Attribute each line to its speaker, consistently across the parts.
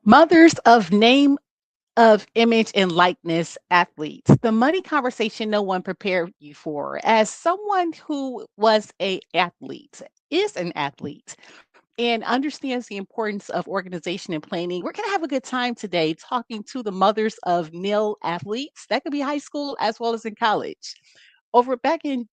Speaker 1: Mothers of name of image and likeness athletes. The money conversation no one prepared you for. As someone who was a athlete, is an athlete, and understands the importance of organization and planning, we're going to have a good time today talking to the mothers of NIL athletes. That could be high school as well as in college. Over back in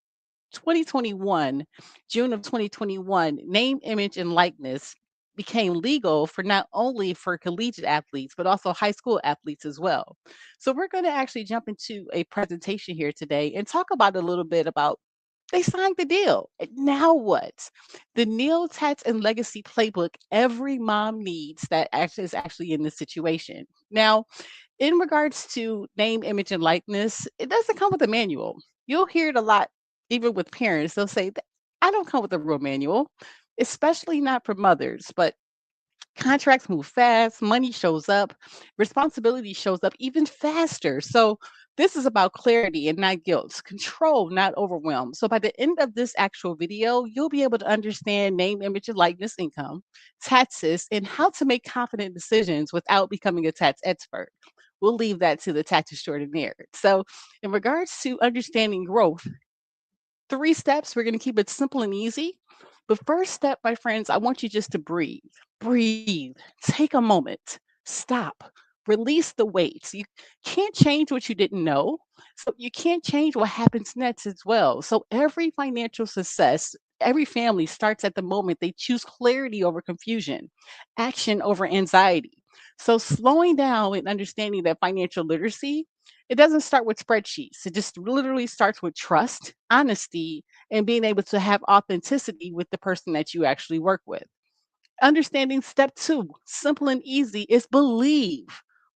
Speaker 1: 2021, June of 2021, name, image, and likeness became legal for not only for collegiate athletes, but also high school athletes as well. So we're going to actually jump into a presentation here today and talk about a little bit about they signed the deal. Now what? The Neil Tats and Legacy playbook every mom needs that actually is actually in this situation. Now, in regards to name, image, and likeness, it doesn't come with a manual. You'll hear it a lot, even with parents. They'll say, I don't come with a real manual, especially not for mothers. But contracts move fast, money shows up, responsibility shows up even faster. So, this is about clarity and not guilt, control, not overwhelm. So, by the end of this actual video, you'll be able to understand name, image, and likeness income, taxes, and how to make confident decisions without becoming a tax expert. We'll leave that to the tax extraordinaire. So, in regards to understanding growth, 3 steps. We're going to keep it simple and easy. The first step, my friends, I want you just to breathe. Breathe. Take a moment. Stop. Release the weights. You can't change what you didn't know. So you can't change what happens next as well. So every financial success, every family starts at the moment they choose clarity over confusion, action over anxiety. So slowing down and understanding that financial literacy, it doesn't start with spreadsheets. It just literally starts with trust, honesty, and being able to have authenticity with the person that you actually work with. Understanding step 2, simple and easy, is believe.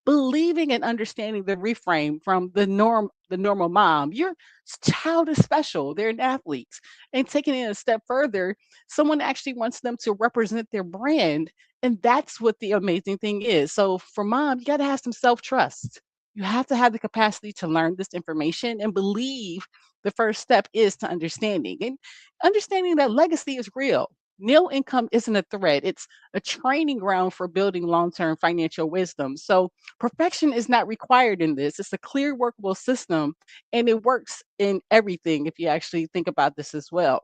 Speaker 1: Believing and understanding the reframe from the normal mom. Your child is special. They're an athlete. And taking it a step further, someone actually wants them to represent their brand. And that's what the amazing thing is. So for mom, you got to have some self-trust. You have to have the capacity to learn this information and believe the first step is to understanding. And understanding that legacy is real. Nil income isn't a threat, it's a training ground for building long term financial wisdom. So, perfection is not required in this. It's a clear, workable system, and it works in everything if you actually think about this as well.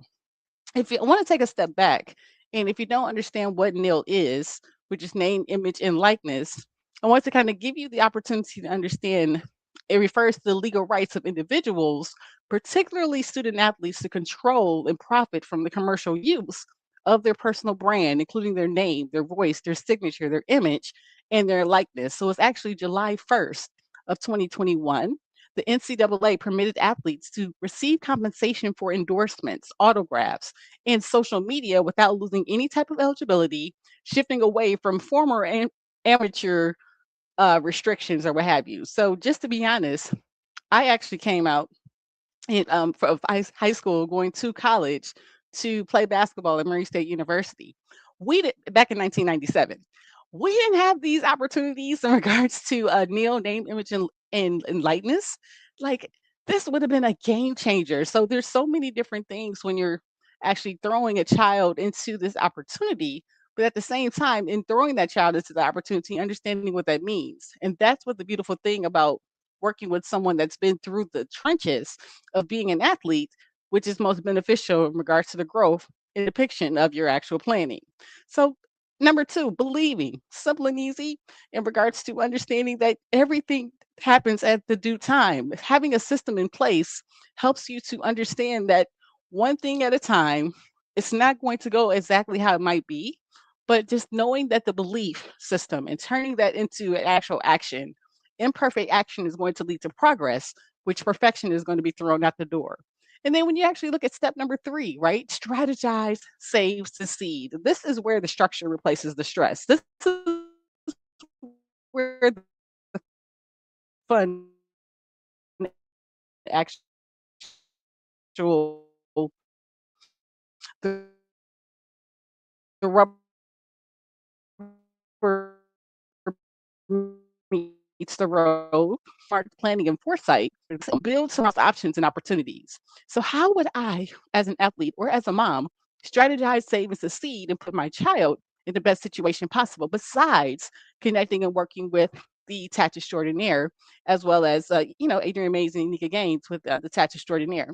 Speaker 1: If you want to take a step back, and if you don't understand what nil is, which is name, image, and likeness, I want to kind of give you the opportunity to understand it refers to the legal rights of individuals, particularly student athletes, to control and profit from the commercial use of their personal brand, including their name, their voice, their signature, their image, and their likeness. So it's actually July 1st of 2021. The NCAA permitted athletes to receive compensation for endorsements, autographs, and social media without losing any type of eligibility, shifting away from former amateur restrictions or what have you. So, just to be honest, I actually came out from high school going to college to play basketball at Murray State University. We did back in 1997. We didn't have these opportunities in regards to Neil name, image, and likeness. Like this would have been a game changer. So there's so many different things when you're actually throwing a child into this opportunity, but at the same time, in throwing that child into the opportunity, understanding what that means. And that's what the beautiful thing about working with someone that's been through the trenches of being an athlete, which is most beneficial in regards to the growth and depiction of your actual planning. So, number 2, believing, simple and easy in regards to understanding that everything happens at the due time. Having a system in place helps you to understand that one thing at a time, it's not going to go exactly how it might be, but just knowing that the belief system and turning that into an actual action. Imperfect action is going to lead to progress, which perfection is going to be thrown out the door. And then when you actually look at step number 3, right? Strategize, save, succeed. This is where the structure replaces the stress. This is where the fun actual the, the rubber meets the road, smart planning and foresight, build some options and opportunities. So, how would I, as an athlete or as a mom, strategize, save, and succeed and put my child in the best situation possible, besides connecting and working with the tax extraordinaire, as well as, Adrian Mays and Nika Gaines with the tax extraordinaire.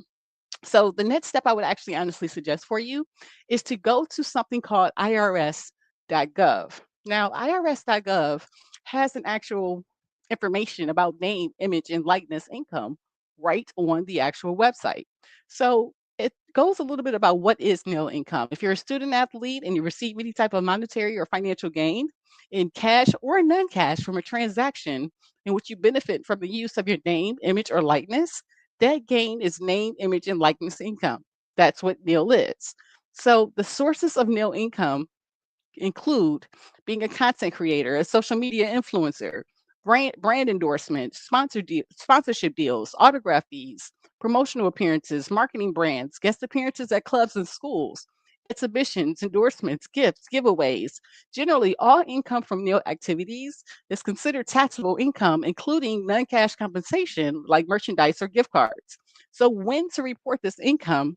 Speaker 1: So the next step I would actually honestly suggest for you is to go to something called irs.gov. Now, irs.gov has an actual information about name, image, and likeness income right on the actual website. So it goes a little bit about what is nil income. If you're a student athlete and you receive any type of monetary or financial gain in cash or non-cash from a transaction in which you benefit from the use of your name, image, or likeness, that gain is name, image, and likeness income. That's what nil is. So the sources of nil income include being a content creator, a social media influencer, brand endorsements, sponsorship deals, autograph fees, promotional appearances, marketing brands, guest appearances at clubs and schools, exhibitions, endorsements, gifts, giveaways. Generally, all income from nil activities is considered taxable income, including non-cash compensation like merchandise or gift cards. So when to report this income?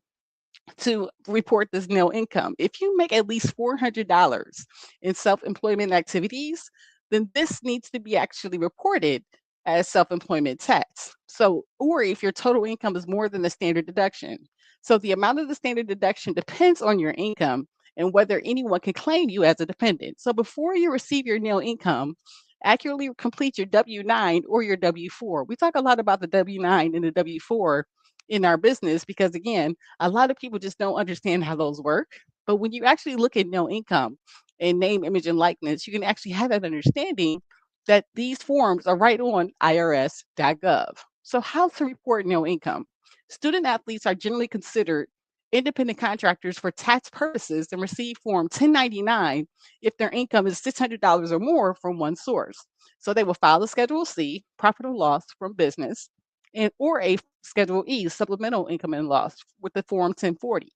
Speaker 1: To report this nil income. If you make at least $400 in self employment activities, then this needs to be actually reported as self employment tax. So, or if your total income is more than the standard deduction. So, the amount of the standard deduction depends on your income and whether anyone can claim you as a dependent. So, before you receive your nil income, accurately complete your W 9 or your W 4. We talk a lot about the W 9 and the W 4 in our business because, again, a lot of people just don't understand how those work. But when you actually look at no income and name, image, and likeness, you can actually have that understanding that these forms are right on irs.gov. So, how to report no income? Student athletes are generally considered independent contractors for tax purposes and receive Form 1099 if their income is $600 or more from one source. So, they will file a Schedule C, profit or loss from business, and or a Schedule E, supplemental income and loss, with the Form 1040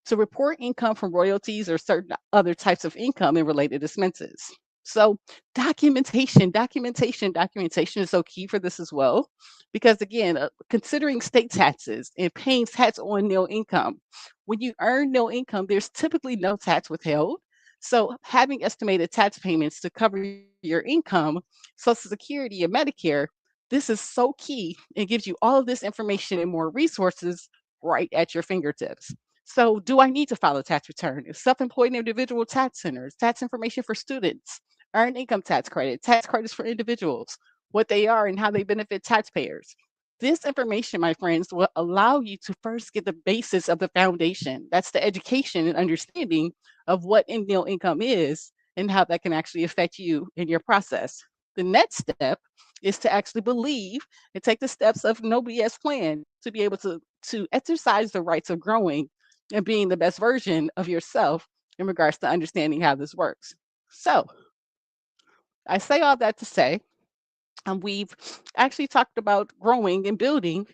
Speaker 1: to report income from royalties or certain other types of income and related expenses. So documentation is so key for this as well, because again, considering state taxes and paying tax on nil income, when you earn nil income, there's typically no tax withheld. So having estimated tax payments to cover your income, Social Security, and Medicare, this is so key. It gives you all of this information and more resources right at your fingertips. So, do I need to file a tax return? Self employed individual tax centers, tax information for students, earned income tax credits for individuals, what they are and how they benefit taxpayers. This information, my friends, will allow you to first get the basis of the foundation. That's the education and understanding of what nil income is and how that can actually affect you in your process. The next step is to actually believe and take the steps of no BS plan to be able to exercise the rights of growing and being the best version of yourself in regards to understanding how this works. So, I say all that to say, we've actually talked about growing and building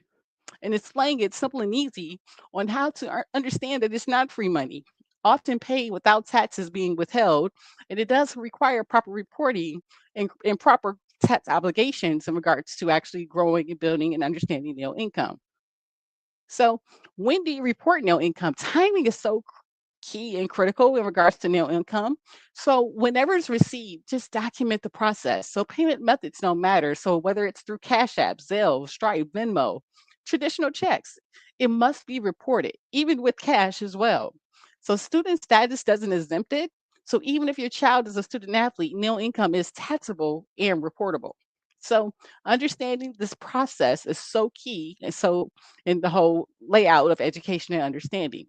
Speaker 1: and explaining it simple and easy on how to understand that it's not free money, often paid without taxes being withheld, and it does require proper reporting and proper tax obligations in regards to actually growing and building and understanding nil income. So, when do you report nil income? Timing is so key and critical in regards to nil income. So, whenever it's received, just document the process. So, payment methods don't matter. So, whether it's through Cash App, Zelle, Stripe, Venmo, traditional checks, it must be reported, even with cash as well. So, student status doesn't exempt it. So, even if your child is a student athlete, nil income is taxable and reportable. So, understanding this process is so key and so in the whole layout of education and understanding.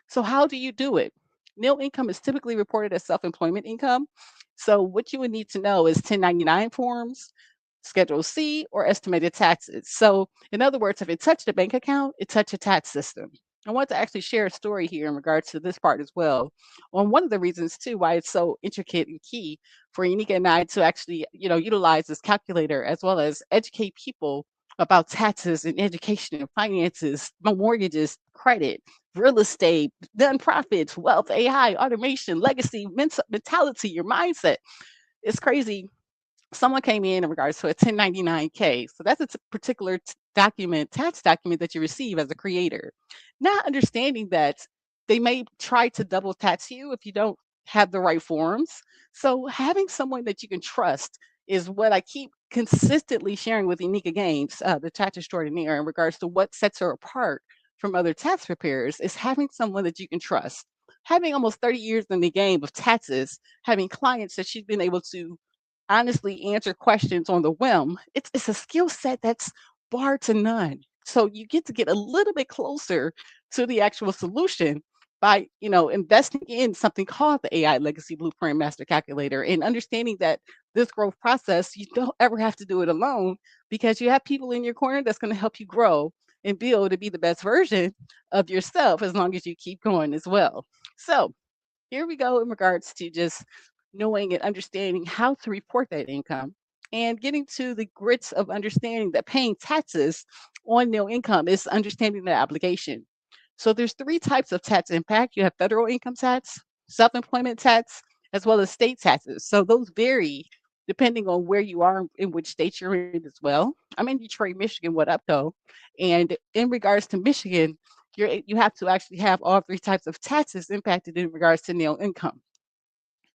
Speaker 1: So, how do you do it? Nil income is typically reported as self employment income. So, what you would need to know is 1099 forms, Schedule C, or estimated taxes. So, in other words, if it touched a bank account, it touched a tax system. I want to actually share a story here in regards to this part as well. On one of the reasons too why it's so intricate and key for Unica and I to actually, utilize this calculator as well as educate people about taxes and education and finances, mortgages, credit, real estate, nonprofits, wealth, AI, automation, legacy, mentality, your mindset. It's crazy. Someone came in regards to a 1099K. So that's a particular document, tax document that you receive as a creator. Not understanding that they may try to double tax you if you don't have the right forms. So having someone that you can trust is what I keep consistently sharing with Unica Games, the tax extraordinaire, in regards to what sets her apart from other tax preparers is having someone that you can trust. Having almost 30 years in the game of taxes, having clients that she's been able to honestly answer questions on the whim, it's a skill set that's bar to none. So you get a little bit closer to the actual solution by, investing in something called the AI Legacy Blueprint Master Calculator and understanding that this growth process, you don't ever have to do it alone because you have people in your corner that's going to help you grow and build to be the best version of yourself as long as you keep going as well. So, here we go in regards to just knowing and understanding how to report that income and getting to the grits of understanding that paying taxes on nil income is understanding the obligation. So there's three types of tax impact. You have federal income tax, self-employment tax, as well as state taxes. So those vary depending on where you are in which state you're in as well. I'm in Detroit, Michigan. What up though? And in regards to Michigan, you have to actually have all three types of taxes impacted in regards to nil income.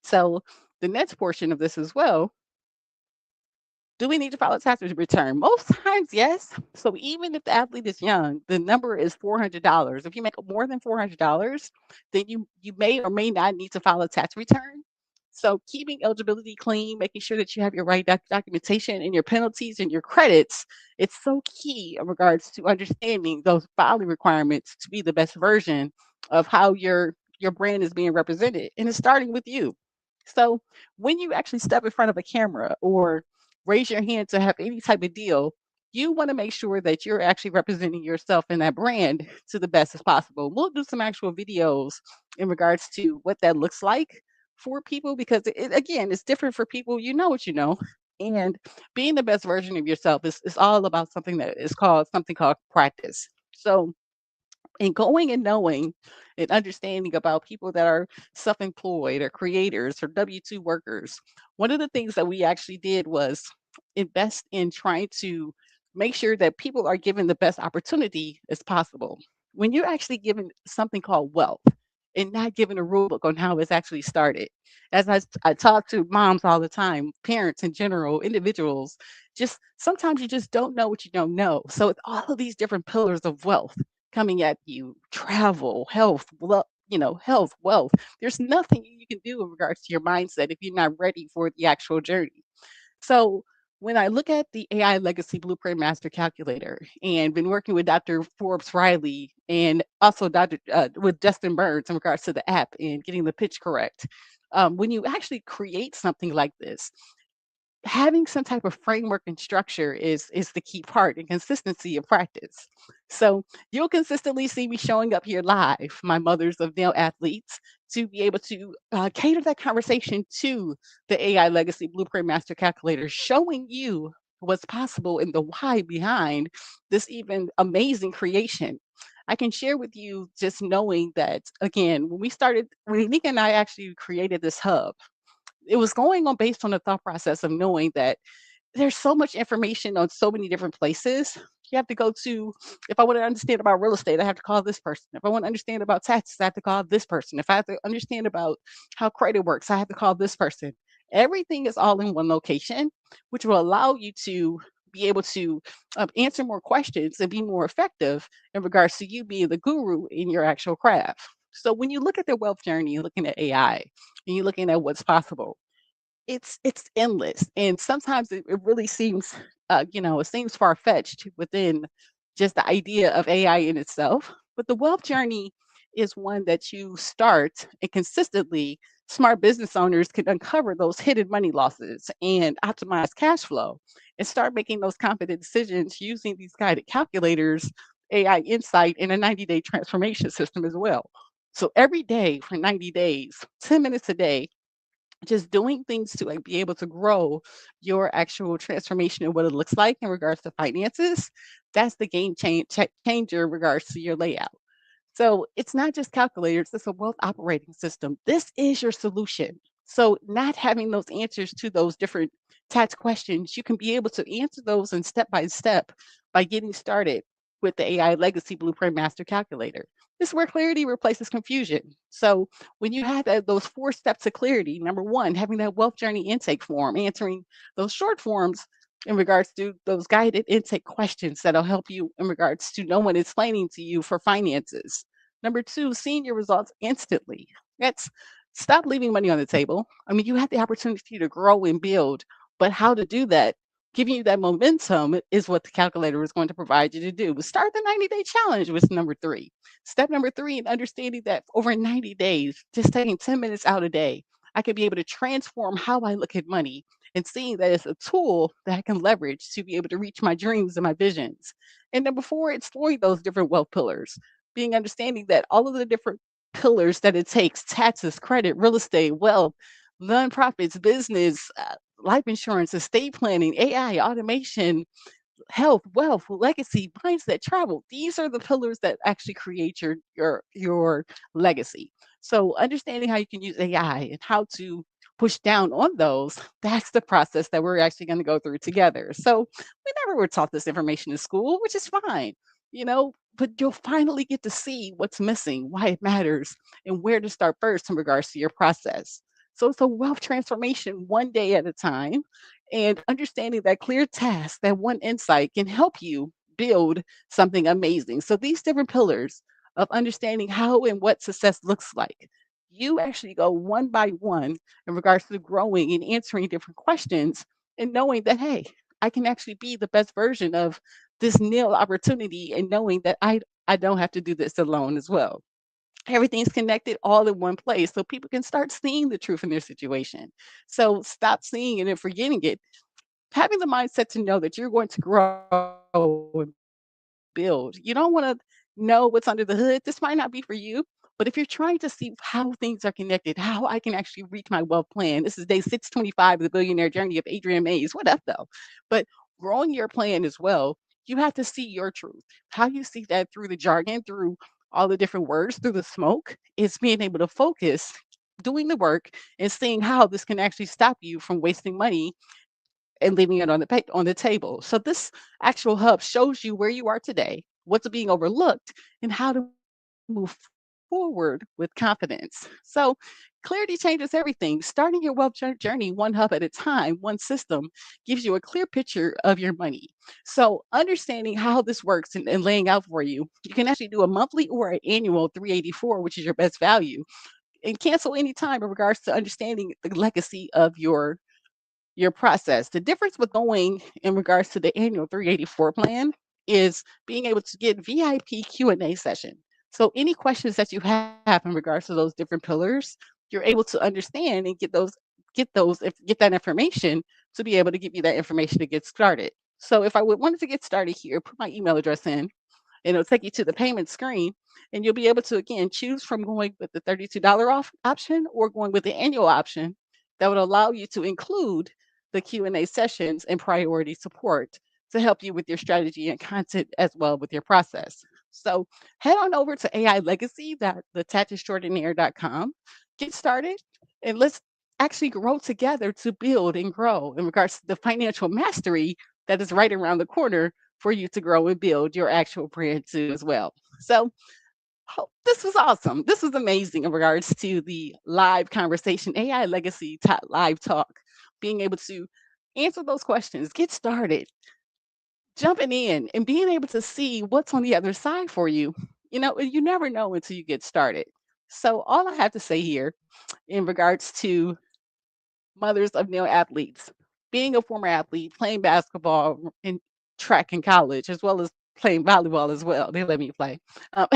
Speaker 1: So the next portion of this as well, do we need to file a tax return? Most times, yes. So even if the athlete is young, the number is $400. If you make more than $400, then you may or may not need to file a tax return. So keeping eligibility clean, making sure that you have your right documentation and your penalties and your credits, it's so key in regards to understanding those filing requirements to be the best version of how your brand is being represented. And it's starting with you. So when you actually step in front of a camera or raise your hand to have any type of deal, you want to make sure that you're actually representing yourself and that brand to the best as possible. We'll do some actual videos in regards to what that looks like for people because again, it's different for people. You know what you know. And being the best version of yourself is all about something called practice. So and going and knowing and understanding about people that are self-employed or creators or W-2 workers. One of the things that we actually did was invest in trying to make sure that people are given the best opportunity as possible. When you're actually given something called wealth and not given a rule book on how it's actually started. As I talk to moms all the time, parents in general, individuals, just sometimes you just don't know what you don't know. So it's all of these different pillars of wealth coming at you, travel, health, health, wealth. There's nothing you can do in regards to your mindset if you're not ready for the actual journey. So when I look at the AI Legacy Blueprint Master Calculator and been working with Dr. Forbes Riley and also with Justin Burns in regards to the app and getting the pitch correct, when you actually create something like this, having some type of framework and structure is the key part and consistency of practice. So you'll consistently see me showing up here live, my Mothers of NIL Athletes, to be able to cater that conversation to the AI Legacy Blueprint Master Calculator, showing you what's possible and the why behind this even amazing creation. I can share with you just knowing that again, when Nika and I actually created this hub, it was going on based on the thought process of knowing that there's so much information on so many different places. You have to go to, if I want to understand about real estate, I have to call this person. If I want to understand about taxes, I have to call this person. If I have to understand about how credit works, I have to call this person. Everything is all in one location, which will allow you to be able to answer more questions and be more effective in regards to you being the guru in your actual craft. So when you look at the wealth journey, you're looking at AI and you're looking at what's possible, it's endless, and sometimes it really seems, it seems far-fetched within just the idea of AI in itself, but the wealth journey is one that you start and consistently smart business owners can uncover those hidden money losses and optimize cash flow and start making those confident decisions using these guided calculators, AI insight, and a 90-day transformation system as well. So every day for 90 days, 10 minutes a day, just doing things to like be able to grow your actual transformation and what it looks like in regards to finances, that's the changer in regards to your layout. So it's not just calculators, it's a wealth operating system. This is your solution. So not having those answers to those different tax questions, you can be able to answer those in step by step by getting started with the AI Legacy Blueprint Master Calculator. This is where clarity replaces confusion. So when you have those 4 steps of clarity, number one, having that wealth journey intake form, answering those short forms in regards to those guided intake questions that'll help you in regards to no one explaining to you for finances. Number two, seeing your results instantly. That's stop leaving money on the table. I mean, you have the opportunity to grow and build, but how to do that, giving you that momentum is what the calculator is going to provide you to do. But start the 90-day challenge was number three. Step number three, in understanding that over 90 days, just taking 10 minutes out a day, I could be able to transform how I look at money and seeing that it's a tool that I can leverage to be able to reach my dreams and my visions. And number four, exploring those different wealth pillars, being understanding that all of the different pillars that it takes taxes, credit, real estate, wealth, nonprofits, business, life insurance, estate planning, AI, automation, health, wealth, legacy, mindset, travel. These are the pillars that actually create your legacy. So understanding how you can use AI and how to push down on those, that's the process that we're actually going to go through together. So we never were taught this information in school, which is fine, but you'll finally get to see what's missing, why it matters, and where to start first in regards to your process. So it's a wealth transformation one day at a time, and understanding that clear task, that one insight can help you build something amazing. So these different pillars of understanding how and what success looks like, you actually go one by one in regards to growing and answering different questions and knowing that, hey, I can actually be the best version of this nil opportunity and knowing that I don't have to do this alone as well. Everything's connected all in one place so people can start seeing the truth in their situation. So stop seeing it and forgetting it, having the mindset to know that you're going to grow and build. You don't want to know what's under the hood. This might not be for you, but if you're trying to see how things are connected, how I can actually reach my wealth plan, this is day 625 of the billionaire journey of Adrian Mays. What up, though? But growing your plan as well, you have to see your truth. How you see that through the jargon, through all the different words, through the smoke, is being able to focus, doing the work, and seeing how this can actually stop you from wasting money and leaving it on on the table. So this actual hub shows you where you are today, what's being overlooked, and how to move forward with confidence. So clarity changes everything. Starting your wealth journey one hub at a time, one system gives you a clear picture of your money. So understanding how this works and laying out for you, you can actually do a monthly or an annual 384, which is your best value, and cancel anytime in regards to understanding the legacy of your process. The difference with going in regards to the annual 384 plan is being able to get VIP Q&A session. So any questions that you have in regards to those different pillars, you're able to understand and get that information to be able to give you that information to get started. So if I would wanted to get started here, put my email address in, and it'll take you to the payment screen, and you'll be able to again choose from going with the $32 off option or going with the annual option that would allow you to include the Q&A sessions and priority support to help you with your strategy and content as well with your process. So head on over to ailegacy.thetatextraordinaire.com, get started, and let's actually grow together to build and grow in regards to the financial mastery that is right around the corner for you to grow and build your actual brand too as well. So this was awesome. This was amazing in regards to the live conversation, AI Legacy live talk, being able to answer those questions, get started, jumping in and being able to see what's on the other side for you. You never know until you get started. So all I have to say here in regards to Mothers of NIL Athletes, being a former athlete, playing basketball and track in college, as well as playing volleyball as well. They let me play. Um,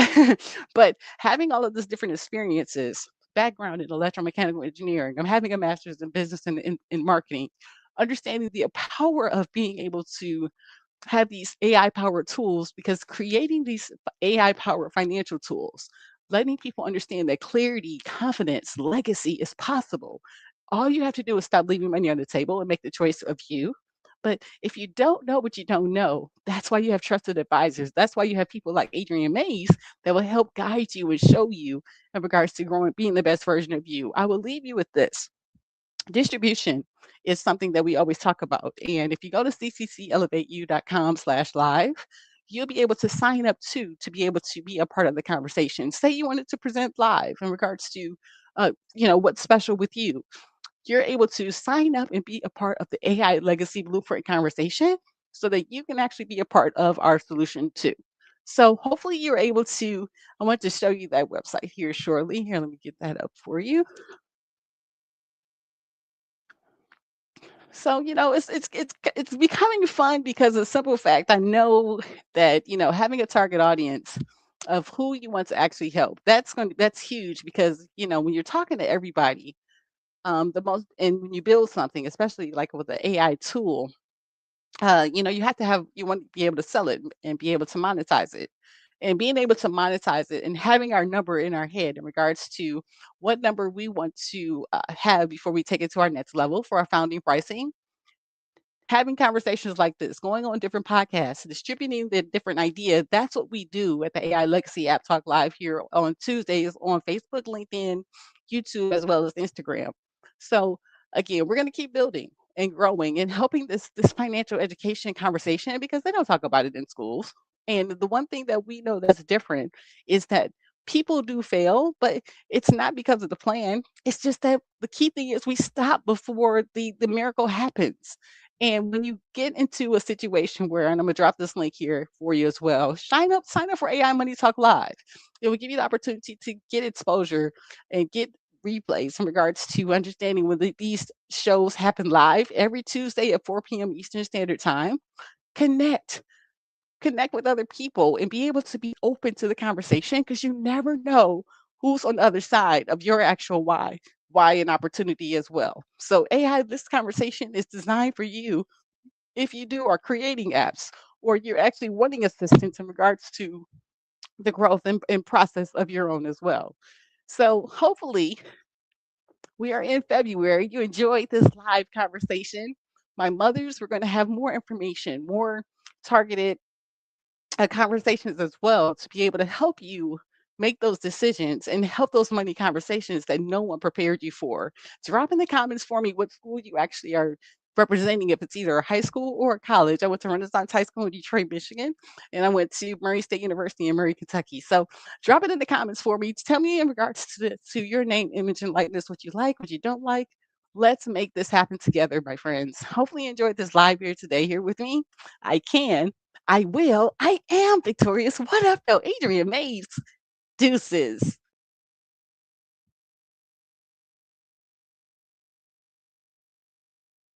Speaker 1: but having all of these different experiences, background in electromechanical engineering, I'm having a master's in business and in marketing, understanding the power of being able to have these AI powered tools, because creating these AI powered financial tools, letting people understand that clarity, confidence, legacy is possible. All you have to do is stop leaving money on the table and make the choice of you. But if you don't know what you don't know, that's why you have trusted advisors. That's why you have people like Adrian Mays that will help guide you and show you in regards to growing, being the best version of you. I will leave you with this. Distribution is something that we always talk about. And if you go to ccelevate.com/live, you'll be able to sign up to be able to be a part of the conversation. Say you wanted to present live in regards to, what's special with you. You're able to sign up and be a part of the AI legacy blueprint conversation so that you can actually be a part of our solution too. So hopefully you're able to. I want to show you that website here shortly. Here, let me get that up for you. So, it's becoming fun because of the simple fact I know that, having a target audience of who you want to actually help, that's huge because, when you're talking to everybody, the most and when you build something, especially like with the AI tool, you want to be able to sell it and be able to monetize it. And being able to monetize it and having our number in our head in regards to what number we want to have before we take it to our next level for our founding pricing, having conversations like this, going on different podcasts, distributing the different ideas. That's what we do at the AI Legacy App Talk Live here on Tuesdays on Facebook, LinkedIn, YouTube, as well as Instagram. So again, we're going to keep building and growing and helping this financial education conversation because they don't talk about it in schools. And the one thing that we know that's different is that people do fail, but it's not because of the plan. It's just that the key thing is we stop before the miracle happens. And when you get into a situation where, and I'm gonna drop this link here for you as well, sign up for AI Money Talk Live. It will give you the opportunity to get exposure and get replays in regards to understanding when these shows happen live every Tuesday at 4 p.m. Eastern Standard Time. Connect, connect with other people and be able to be open to the conversation because you never know who's on the other side of your actual why an opportunity as well. So AI, this conversation is designed for you if you do are creating apps or you're actually wanting assistance in regards to the growth and process of your own as well. So hopefully we are in February. You enjoyed this live conversation. My mothers, we're going to have more information, more targeted conversations as well to be able to help you make those decisions and help those money conversations that no one prepared you for. Drop in the comments for me what school you actually are representing, if it's either a high school or a college. I went to Renaissance High School in Detroit, Michigan, and I went to Murray State University in Murray, Kentucky. So drop it in the comments for me. Tell me in regards to your name, image, and likeness, what you like, what you don't like. Let's make this happen together, my friends. Hopefully you enjoyed this live here today here with me. I can. I will. I am victorious. What up, though? Adrian Mays. Deuces.